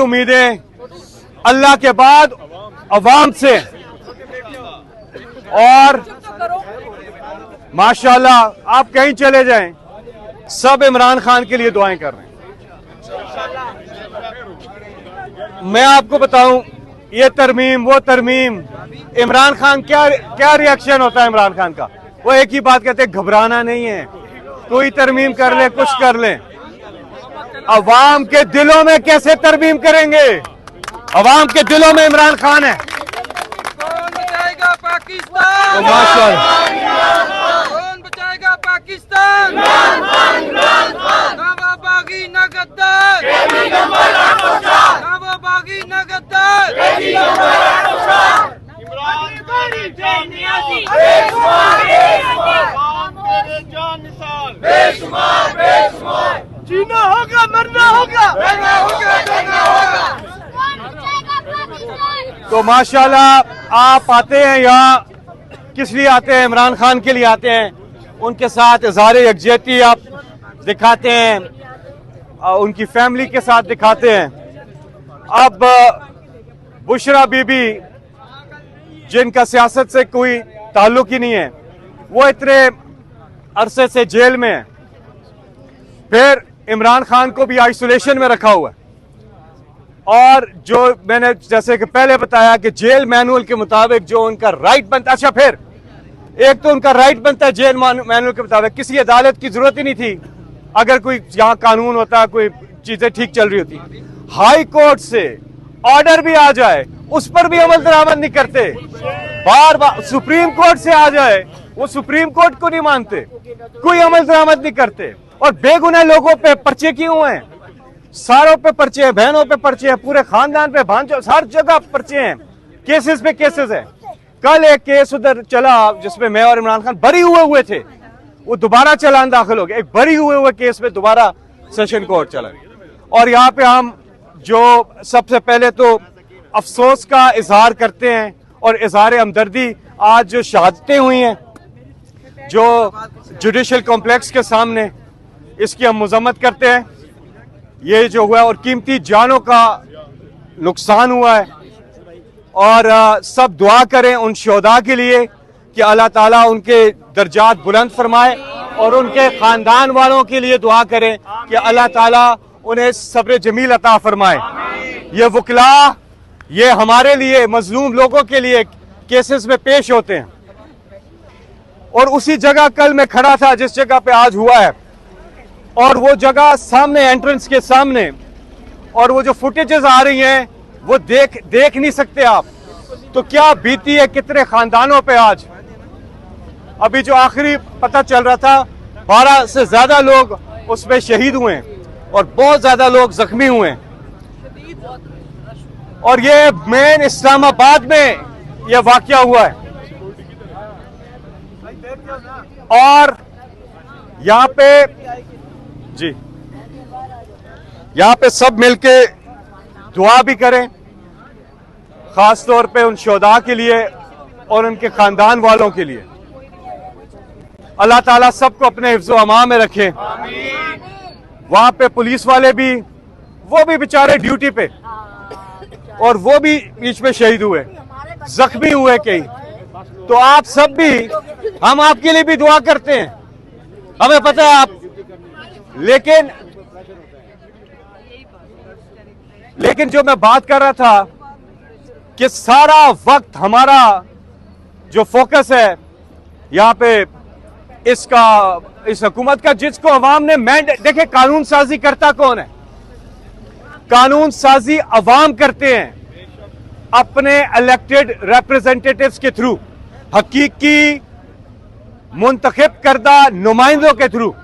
उम्मीदें अल्लाह के बाद अवाम से, और माशाल्लाह आप कहीं चले जाएं सब इमरान खान के लिए दुआएं कर रहे हैं। मैं आपको बताऊं, ये तरमीम वो तरमीम, इमरान खान क्या रिएक्शन होता है इमरान खान का? वो एक ही बात कहते हैं, घबराना नहीं है, कोई तरमीम कर ले, कुछ कर ले। अवाम के दिलों में कैसे तरमीम करेंगे? अवाम के दिलों में इमरान खान है। कौन बचाएगा पाकिस्तान? तो माशाल्लाह कौन बचाएगा पाकिस्तान? ना वो बागी ना गद्दार, ना वो बागी ना गद्दार। जीना होगा, मरना होगा, मरना होगा, मरना होगा। तो माशाल्लाह आप आते हैं यहाँ, किस लिए आते हैं? इमरान खान के लिए आते हैं। उनके साथ इज़हार यकजहती आप दिखाते हैं, उनकी फैमिली के साथ दिखाते हैं। अब बुशरा बीबी जिनका सियासत से कोई ताल्लुक ही नहीं है, वो इतने अरसे से जेल में है, फिर इमरान खान को भी आइसोलेशन में रखा हुआ है। और जो मैंने जैसे कि पहले बताया कि जेल मैनुअल के मुताबिक जो उनका राइट बनता, अच्छा फिर एक तो उनका राइट बनता है जेल मैनुअल के मुताबिक, किसी अदालत की जरूरत ही नहीं थी अगर कोई यहाँ कानून होता, कोई चीजें ठीक चल रही होती। हाई कोर्ट से ऑर्डर भी आ जाए उस पर भी अमल दरामद नहीं करते। बार बार सुप्रीम कोर्ट से आ जाए, वो सुप्रीम कोर्ट को नहीं मानते, कोई अमल दरामद नहीं करते। और बेगुनाह लोगों पे पर्चे क्यों हैं? सारों पे पर्चे हैं, बहनों पे पर्चे हैं, पूरे खानदान पे, भांजो, हर जगह पर्चे हैं, केसेस पे केसेस हैं। कल एक केस उधर चला जिसमें मैं और इमरान खान बरी हुए थे, वो दोबारा चालान दाखिल हो गया। एक बरी हुए केस में दोबारा सेशन कोर्ट चला। और यहाँ पे हम जो सबसे पहले तो अफसोस का इजहार करते हैं और इजहार हमदर्दी, आज जो शहादतें हुई हैं जो जुडिशल कॉम्प्लेक्स के सामने, इसकी हम मजम्मत करते हैं। ये जो हुआ और कीमती जानों का नुकसान हुआ है, और सब दुआ करें उन शोहदा के लिए कि अल्लाह ताला उनके दर्जात बुलंद फरमाए, और उनके खानदान वालों के लिए दुआ करें कि अल्लाह ताला उन्हें सब्र जमील अता फरमाए। ये वकला, ये हमारे लिए, मजलूम लोगों के लिए केसेस में पेश होते हैं। और उसी जगह कल मैं खड़ा था जिस जगह पे आज हुआ है, और वो जगह सामने, एंट्रेंस के सामने, और वो जो फुटेजेस आ रही हैं वो देख नहीं सकते आप। तो क्या बीती है कितने खानदानों पे आज। अभी जो आखिरी पता चल रहा था, 12 से ज्यादा लोग उसमें शहीद हुए हैं और बहुत ज्यादा लोग जख्मी हुए हैं। और ये मेन इस्लामाबाद में यह वाकया हुआ है। और यहाँ पे जी, यहाँ पे सब मिलके दुआ भी करें, खास तौर पे उन शोहदा के लिए और उनके खानदान वालों के लिए। अल्लाह ताला सबको अपने हिफ्ज़ो अमान में रखे। वहां पे पुलिस वाले भी, वो भी बेचारे ड्यूटी पे, और वो भी बीच में शहीद हुए, जख्मी हुए कई। तो आप सब भी, हम आपके लिए भी दुआ करते हैं, हमें पता है आप, लेकिन जो मैं बात कर रहा था कि सारा वक्त हमारा जो फोकस है यहाँ पे इस हुकूमत का, जिसको अवाम ने मैंडेट, देखे कानून साजी करता कौन है? कानून साजी अवाम करते हैं अपने इलेक्टेड रिप्रेजेंटेटिव्स के थ्रू, हकीकी मुंतखब करदा नुमाइंदों के थ्रू।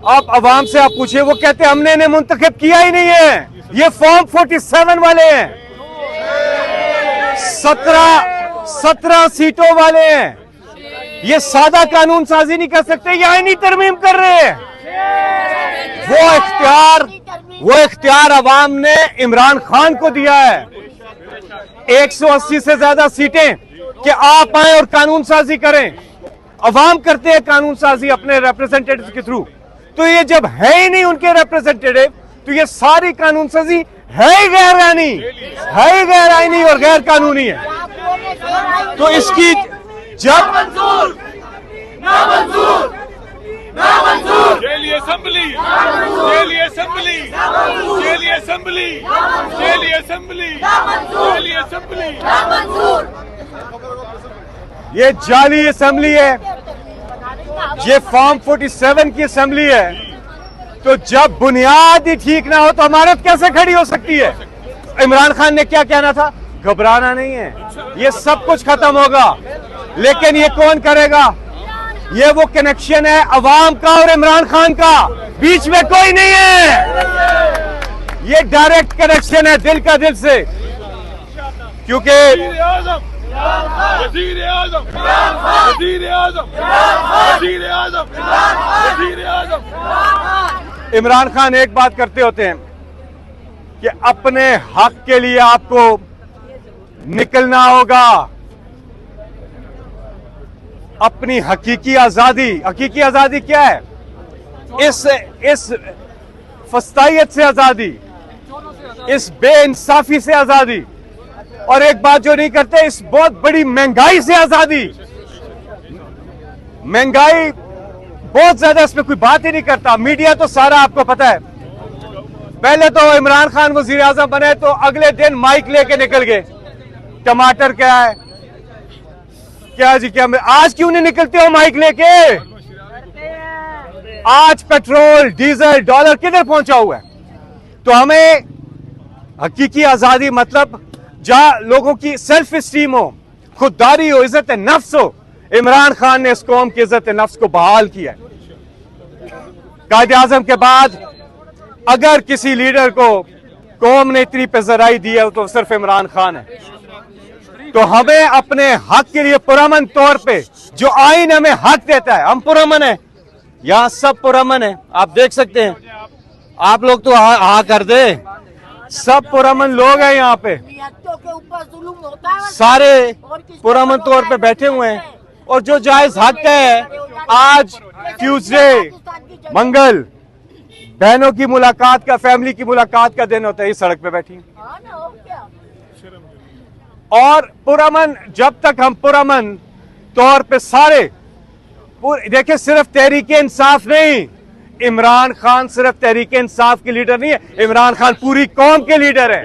आप अवाम से आप पूछिए, वो कहते हैं हमने इन्हें मुंतखब किया ही नहीं है, ये फॉर्म 47 वाले हैं, 17 सीटों वाले हैं, ये सादा कानून साजी नहीं कर सकते, ये आईनी तरमीम कर रहे हैं। वो इख्तियार अवाम ने इमरान खान को दिया है, 180 से ज्यादा सीटें, कि आप आए और कानून साजी करें। अवाम करते हैं कानून साजी अपने रिप्रेजेंटेटिव के थ्रू। तो ये जब है ही नहीं उनके रिप्रेजेंटेटिव, तो ये सारी कानून साजी है ही गैर आईनी और गैर कानूनी है। तो इसकी जब daily assembly, daily assembly, daily assembly, daily assembly, daily assembly. ये जाली असेंबली है, ये फॉर्म 47 की असेंबली है। तो जब बुनियाद ही ठीक ना हो तो अमानत कैसे खड़ी हो सकती है? इमरान खान ने क्या कहना था? घबराना नहीं है, ये सब कुछ खत्म होगा। लेकिन ये कौन करेगा? ये वो कनेक्शन है अवाम का और इमरान खान का, बीच में कोई नहीं है। ये डायरेक्ट कनेक्शन है दिल का दिल से, क्योंकि वज़ीर आज़म, वज़ीर आज़म, वज़ीर आज़म, वज़ीर आज़म, वज़ीर आज़म। इमरान खान एक बात करते होते हैं कि अपने हक के लिए आपको निकलना होगा। अपनी हकीकी आजादी क्या है? इस फस्तायत से आजादी, इस बेइंसाफी से आजादी, और एक बात जो नहीं करते, इस बहुत बड़ी महंगाई से आजादी। महंगाई बहुत ज्यादा, इसमें कोई बात ही नहीं करता। मीडिया तो सारा आपको पता है। पहले तो इमरान खान वजीर आजम बने तो अगले दिन माइक लेके निकल गए, टमाटर क्या है, क्या जी क्या। आज क्यों नहीं निकलते हो माइक लेके? आज पेट्रोल, डीजल, डॉलर किधर पहुंचा हुआ है? तो हमें हकीकी आजादी मतलब जहां लोगों की सेल्फ स्टीम हो, खुददारी हो, इज्जत नफ्स हो। इमरान खान ने इस कौम की इज्जत नफ्स को बहाल किया है। कायदे आजम के बाद अगर किसी लीडर को कौम ने इतनी पेजराई दी है तो सिर्फ इमरान खान है। तो हमें अपने हक के लिए पुरअमन तौर पे, जो आइन हमें हक देता है, हम पुरअमन है। यहां सब पुरअमन है, आप देख सकते हैं। आप लोग तो हाँ कर दे, सब पुरअमन लोग हैं यहाँ पे, के ऊपर जुल्म होता है, सारे पुरअमन तौर पे बैठे हुए हैं। और जो जायज हक है, आज ट्यूसडे, मंगल, बहनों की मुलाकात का, फैमिली की मुलाकात का दिन होता है, इस सड़क पे बैठी। और पुरअमन, जब तक हम पुरअमन तौर पे सारे देखिए, सिर्फ तहरीके इंसाफ नहीं, इमरान खान सिर्फ तहरीके इंसाफ के लीडर नहीं है, इमरान खान पूरी कौम के लीडर है,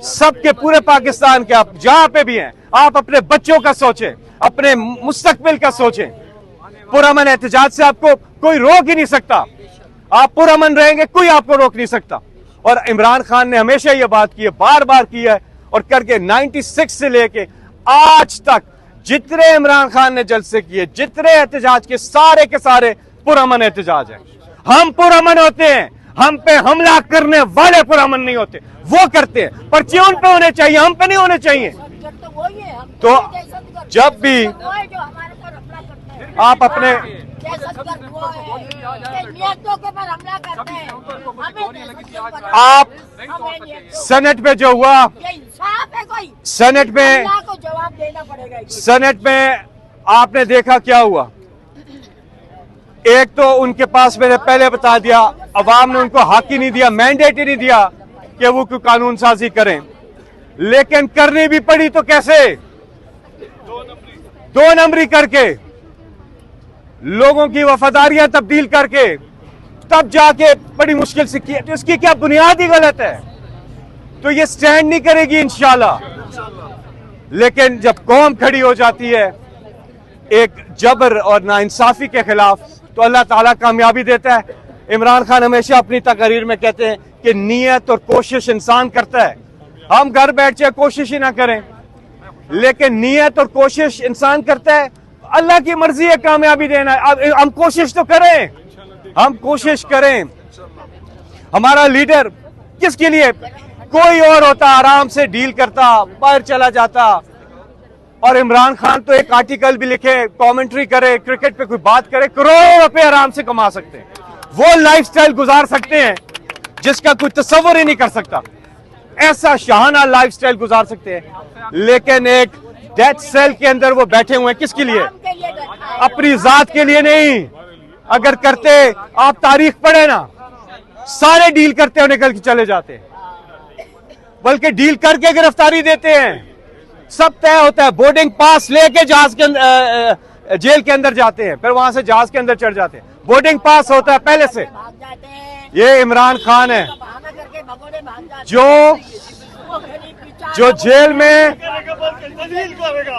सबके, पूरे पाकिस्तान के। आप जहां पे भी हैं, आप अपने बच्चों का सोचें, अपने मुस्तकबिल का सोचें। पुरअमन एहतजाज से आपको कोई रोक ही नहीं सकता। आप पुरअमन रहेंगे, कोई आपको रोक नहीं सकता। और इमरान खान ने हमेशा ये बात की है, बार बार की है, और करके 96 से लेके आज तक जितने इमरान खान ने जलसे किए, जितने एहतजाज के सारे पुरअमन एहतजाज है। हम पुरअमन होते हैं, हम पे हमला करने वाले पुरअमन नहीं होते, वो करते हैं। पर्चे उन पे होने चाहिए, हम पे नहीं होने चाहिए। तो जब भी आप अपने आप सेनेट में जो हुआ, सेनेट में जवाब देना पड़ेगा। सेनेट में आपने देखा क्या हुआ। एक तो उनके पास, मैंने पहले बता दिया, अवाम ने उनको हक ही नहीं दिया, मैंडेट ही नहीं दिया कि वो कोई कानून साजी करें। लेकिन करनी भी पड़ी तो कैसे? दो नंबरी करके, लोगों की वफादारियां तब्दील करके, तब जाके बड़ी मुश्किल से किया। तो इसकी क्या बुनियाद ही गलत है, तो ये स्टैंड नहीं करेगी इंशाल्लाह। लेकिन जब कौम खड़ी हो जाती है एक जबर और नाइंसाफी के खिलाफ, तो अल्लाह ताला कामयाबी देता है। इमरान खान हमेशा अपनी तकरीर में कहते हैं कि नीयत और कोशिश इंसान करता है। हम घर बैठ के कोशिश ही ना करें, लेकिन नीयत और कोशिश इंसान करता है। अल्लाह की मर्जी है कामयाबी देना। अब हम कोशिश तो करें, हम कोशिश करें। हमारा लीडर किसके लिए? कोई और होता, आराम से डील करता, बाहर चला जाता। और इमरान खान तो एक आर्टिकल भी लिखे, कमेंट्री करे, क्रिकेट पे कोई बात करे, करोड़ों रुपए आराम से कमा सकते हैं। वो लाइफस्टाइल गुजार सकते हैं जिसका कोई तस्वर ही नहीं कर सकता। ऐसा शाहाना लाइफस्टाइल गुजार सकते हैं। लेकिन एक डेथ सेल के अंदर वो बैठे हुए हैं, किसके लिए? अपनी जात के लिए नहीं। अगर करते, आप तारीख पढ़े ना, सारे डील करते हो, निकल के चले जाते। बल्कि डील करके गिरफ्तारी देते हैं। सब तय होता है, बोर्डिंग पास लेके जहाज के अंदर जेल के अंदर जाते हैं, फिर वहां से जहाज के अंदर चढ़ जाते हैं। बोर्डिंग पास होता है पहले से। भाग जाते हैं, ये इमरान खान है बहाना करके भगोड़े भाग जाते जो हैं। जो जेल में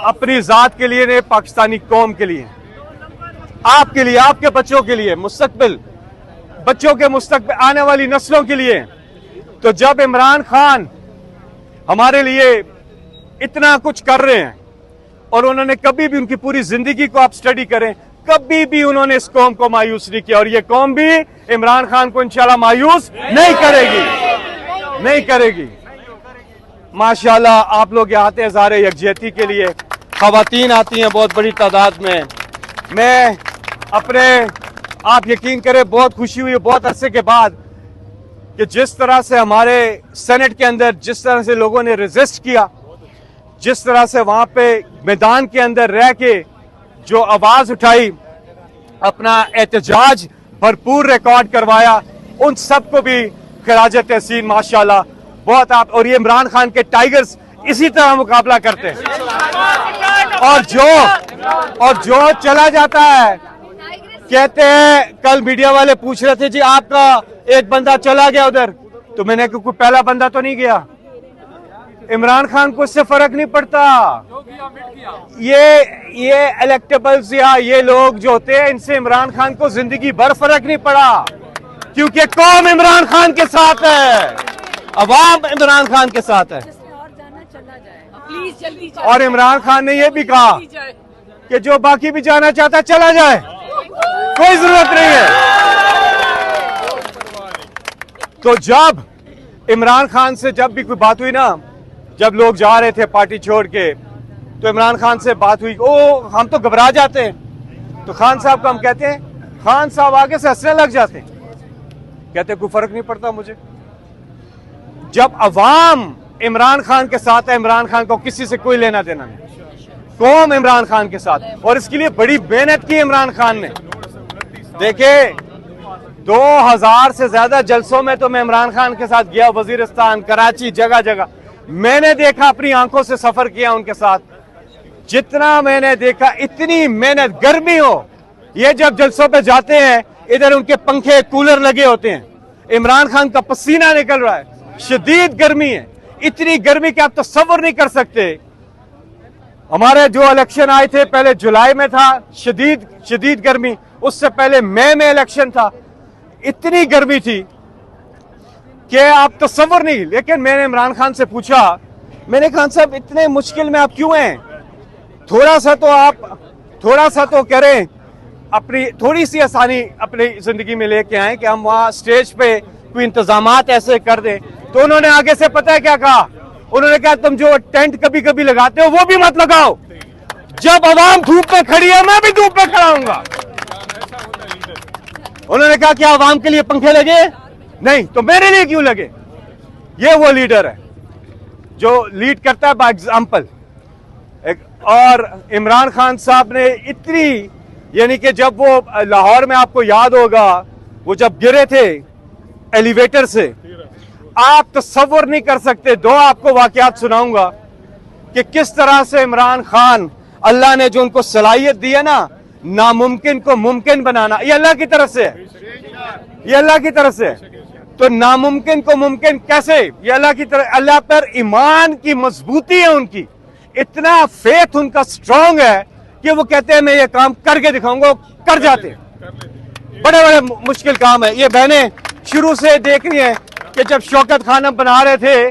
अपनी जात के लिए नहीं, पाकिस्तानी कौम के लिए, आपके लिए, आपके बच्चों के लिए, मुस्तकबिल बच्चों के मुस्तकबिल, आने वाली नस्लों के लिए। तो जब इमरान खान हमारे लिए इतना कुछ कर रहे हैं और उन्होंने कभी भी, उनकी पूरी जिंदगी को आप स्टडी करें, कभी भी उन्होंने इस कौम को मायूस नहीं किया और ये कौम भी इमरान खान को इंशाल्लाह मायूस नहीं करेगी, नहीं करेगी। माशाल्लाह आप लोग यहाँ आते हैं ज़ाहिर यकजहती के लिए, खवातीन आती हैं बहुत बड़ी तादाद में। मैं अपने, आप यकीन करें बहुत खुशी हुई बहुत अरसे के बाद कि जिस तरह से हमारे सेनेट के अंदर जिस तरह से लोगों ने रेजिस्ट किया, जिस तरह से वहां पे मैदान के अंदर रह के जो आवाज उठाई, अपना एहतजाज भरपूर रिकॉर्ड करवाया, उन सबको भी खिराज तहसीन माशाल्लाह बहुत। आप और ये इमरान खान के टाइगर्स इसी तरह मुकाबला करते हैं। और जो चला जाता है, कहते हैं, कल मीडिया वाले पूछ रहे थे जी आपका एक बंदा चला गया उधर, तो मैंने कहा कोई पहला बंदा तो नहीं गया। इमरान खान को इससे फर्क नहीं पड़ता। ये इलेक्टेबल्स या ये लोग जो होते हैं, इनसे इमरान खान को जिंदगी भर फर्क नहीं पड़ा, क्योंकि कौम इमरान खान के साथ है, अवाम इमरान खान के साथ है। प्लीज जल्दी और इमरान खान ने यह भी कहा कि जो बाकी भी जाना चाहता है चला जाए, कोई जरूरत नहीं है। तो जब इमरान खान से जब भी कोई बात हुई ना, जब लोग जा रहे थे पार्टी छोड़ के, तो इमरान खान से बात हुई, ओ हम तो घबरा जाते हैं। तो खान साहब को हम कहते हैं, खान साहब आगे से हंसने लग जाते हैं, कहते कोई फर्क नहीं पड़ता मुझे। जब अवाम इमरान खान के साथ है, इमरान खान को किसी से कोई लेना देना नहीं, कौम इमरान खान के साथ, और इसके लिए बड़ी मेहनत की इमरान खान ने। देखे 2000 से ज्यादा जलसों में तो मैं इमरान खान के साथ गया, वजीरिस्तान, कराची, जगह जगह मैंने देखा, अपनी आंखों से सफर किया उनके साथ। जितना मैंने देखा, इतनी मेहनत, गर्मी हो, ये जब जलसों पे जाते हैं, इधर उनके पंखे कूलर लगे होते हैं, इमरान खान का पसीना निकल रहा है, शदीद गर्मी है, इतनी गर्मी कि आप तसव्वुर नहीं कर सकते। हमारे जो इलेक्शन आए थे पहले जुलाई में था, शदीद गर्मी, उससे पहले मई में इलेक्शन था, इतनी गर्मी थी कि आप तसव्वुर नहीं। लेकिन मैंने इमरान खान से पूछा, मैंने खान साहब इतने मुश्किल में आप क्यों हैं, थोड़ा सा तो करें, अपनी थोड़ी सी आसानी अपनी जिंदगी में लेके आए कि हम वहां स्टेज पे कोई इंतजामात ऐसे कर दें। तो उन्होंने आगे से पता है क्या कहा, उन्होंने कहा तुम जो टेंट कभी कभी लगाते हो वो भी मत लगाओ, जब आवाम धूप में खड़ी है मैं भी धूप में खड़ा हूंगा। उन्होंने कहा क्या आवाम के लिए पंखे लगे, नहीं तो मेरे लिए क्यों लगे। ये वो लीडर है जो लीड करता है बाय एग्जाम्पल। और इमरान खान साहब ने इतनी, यानी कि जब वो लाहौर में, आपको याद होगा, वो जब गिरे थे एलिवेटर से, आप तसव्वुर नहीं कर सकते। दो आपको वाकयात सुनाऊंगा कि किस तरह से इमरान खान, अल्लाह ने जो उनको सलाहियत दी है ना, नामुमकिन को मुमकिन बनाना, ये अल्लाह की तरफ से है, ये अल्लाह की तरफ से है। तो नामुमकिन को मुमकिन कैसे, ये अल्लाह की तरफ, अल्लाह पर ईमान की मजबूती है उनकी, इतना फेथ उनका स्ट्रांग है कि वो कहते हैं मैं ये काम करके दिखाऊंगा, कर जाते हैं। बड़े बड़े मुश्किल काम है। ये बहनें शुरू से देख रही हैं कि जब शौकत खाना बना रहे थे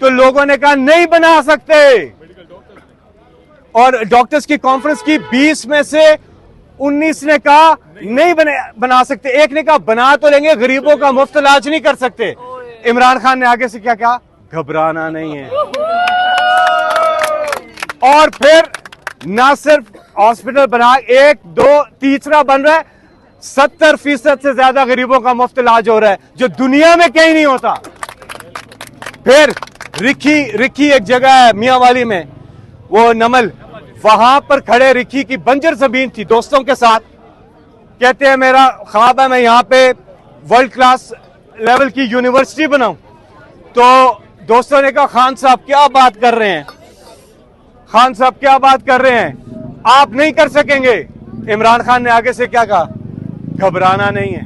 तो लोगों ने कहा नहीं बना सकते, और डॉक्टर्स की कॉन्फ्रेंस की 20 में से 19 ने कहा नहीं बना सकते, एक ने कहा बना तो लेंगे, गरीबों का मुफ्त इलाज नहीं कर सकते। इमरान खान ने आगे से क्या कहा, घबराना नहीं है। और फिर ना सिर्फ हॉस्पिटल बना, 1 2 तीसरा बन रहा है, 70% से ज्यादा गरीबों का मुफ्त इलाज हो रहा है, जो दुनिया में कहीं नहीं होता। फिर रिक्की एक जगह है मियांवाली में, वो नमल, वहां पर खड़े रिक्की की बंजर जमीन थी, दोस्तों के साथ कहते हैं मेरा ख्वाब है मैं यहाँ पे वर्ल्ड क्लास लेवल की यूनिवर्सिटी बनाऊं। तो दोस्तों ने कहा खान साहब क्या बात कर रहे हैं, खान साहब क्या बात कर रहे हैं, आप नहीं कर सकेंगे। इमरान खान ने आगे से क्या कहा, घबराना नहीं है।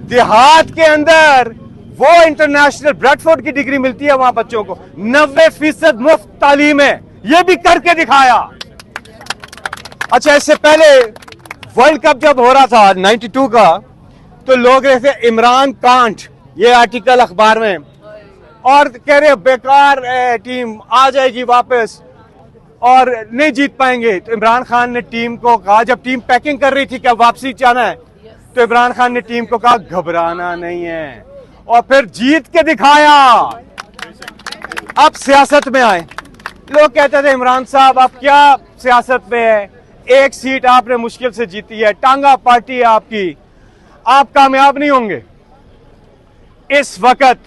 देहात के अंदर वो इंटरनेशनल ब्रैडफोर्ड की डिग्री मिलती है, वहां बच्चों को 90% मुफ्त तालीम है, ये भी करके दिखाया। अच्छा, इससे पहले वर्ल्ड कप जब हो रहा था 92 का, तो लोग रहे थे इमरान कांट, ये आर्टिकल अखबार में, और कह रहे बेकार टीम आ जाएगी वापस और नहीं जीत पाएंगे। तो इमरान खान ने टीम को कहा, जब टीम पैकिंग कर रही थी क्या वापसी जाना है, तो इमरान खान ने टीम को कहा घबराना नहीं है, और फिर जीत के दिखाया। अब सियासत में आए, लोग कहते थे इमरान साहब आप क्या सियासत में है, एक सीट आपने मुश्किल से जीती है, टांगा पार्टी है आपकी, आप कामयाब नहीं होंगे। इस वक्त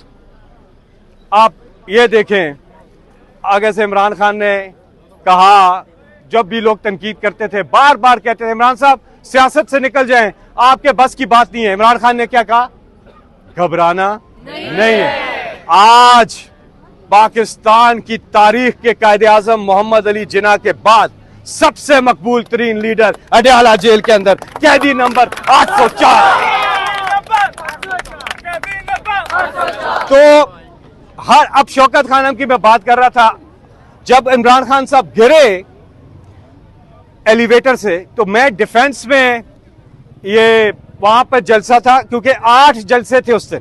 आप ये देखें, आगे से इमरान खान ने कहा, जब भी लोग तनकीद करते थे बार बार कहते थे इमरान साहब सियासत से निकल जाएं, आपके बस की बात नहीं है। इमरान खान ने क्या कहा, घबराना नहीं है। आज पाकिस्तान की तारीख के कायदे आजम मोहम्मद अली जिन्ना के बाद सबसे मकबूल तरीन लीडर अडयाला जेल के अंदर कैदी नंबर 804। तो अब शौकत खानम की मैं बात कर रहा था, जब इमरान खान साहब गिरे एलिवेटर से, तो मैं डिफेंस में ये वहां पर जलसा था, क्योंकि 8 जलसे थे उस दिन,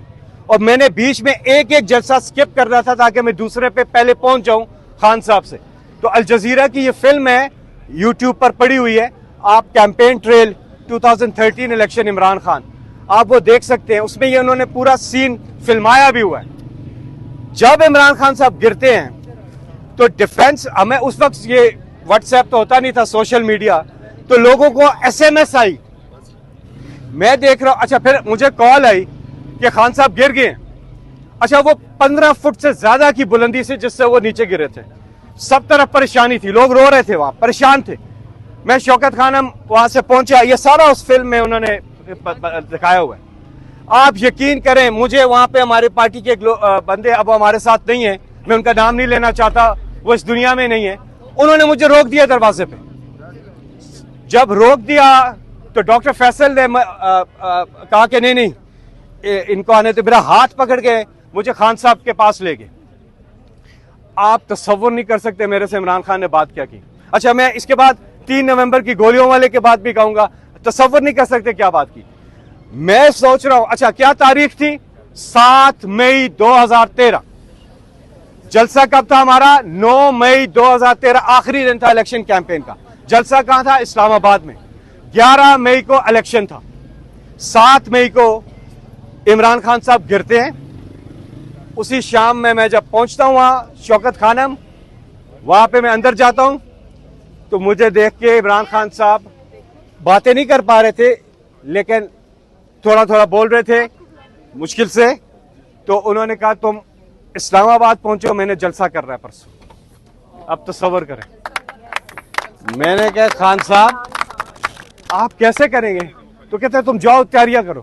और मैंने बीच में एक एक जलसा स्किप कर रहा था ताकि मैं दूसरे पे पहले पहुंच जाऊं खान साहब से। तो अल जजीरा की ये फिल्म है, यूट्यूब पर पड़ी हुई है, आप campaign trail 2013 election Imran Khan, आप वो देख सकते हैं, उसमें ये उन्होंने पूरा सीन फिल्माया भी हुआ है। जब इमरान खान साहब गिरते हैं तो डिफेंस, हमें उस वक्त ये व्हाट्सएप तो होता नहीं था, सोशल मीडिया, तो लोगों को SMS आई, मैं देख रहा हूं। अच्छा, फिर मुझे कॉल आई कि खान साहब गिर गए। अच्छा, वो 15 फुट से ज्यादा की बुलंदी से जिससे वो नीचे गिरे थे, सब तरफ परेशानी थी, लोग रो रहे थे, वहां परेशान थे। मैं शौकत खानम वहां से पहुंचा, ये सारा उस फिल्म में उन्होंने दिखाया हुआ है। आप यकीन करें, मुझे वहां पे हमारे पार्टी के बंदे अब हमारे साथ नहीं है, मैं उनका नाम नहीं लेना चाहता, वो इस दुनिया में नहीं है, उन्होंने मुझे रोक दिया दरवाजे पे। जब रोक दिया तो डॉक्टर फैसल ने कहा कि नहीं इनको आने तो, मेरा हाथ पकड़ के मुझे खान साहब के पास ले गए। आप तसव्वुर नहीं कर सकते मेरे से इमरान खान ने बात क्या की। अच्छा, मैं इसके बाद 3 नवंबर की गोलियों वाले के बाद भी कहूंगा, तसव्वुर नहीं कर सकते क्या बात की। मैं सोच रहा हूं, अच्छा क्या तारीख थी, 7 मई 2013, जलसा कब था हमारा, 9 मई 2013, आखिरी दिन था इलेक्शन कैंपेन का। जलसा कहां था, इस्लामाबाद में। 11 मई को इलेक्शन था, 7 मई को इमरान खान साहब गिरते हैं। उसी शाम में मैं जब पहुंचता हूं वहां शौकत खानम, वहां पे मैं अंदर जाता हूं, तो मुझे देख के इमरान खान साहब बातें नहीं कर पा रहे थे, लेकिन थोड़ा थोड़ा बोल रहे थे मुश्किल से। तो उन्होंने कहा तुम इस्लामाबाद पहुंचो, मैंने जलसा कर रहा है परसों, अब तसव्वुर करें। मैंने कहा खान साहब आप कैसे करेंगे, तो कहते हैं तुम जाओ तैयारियां करो।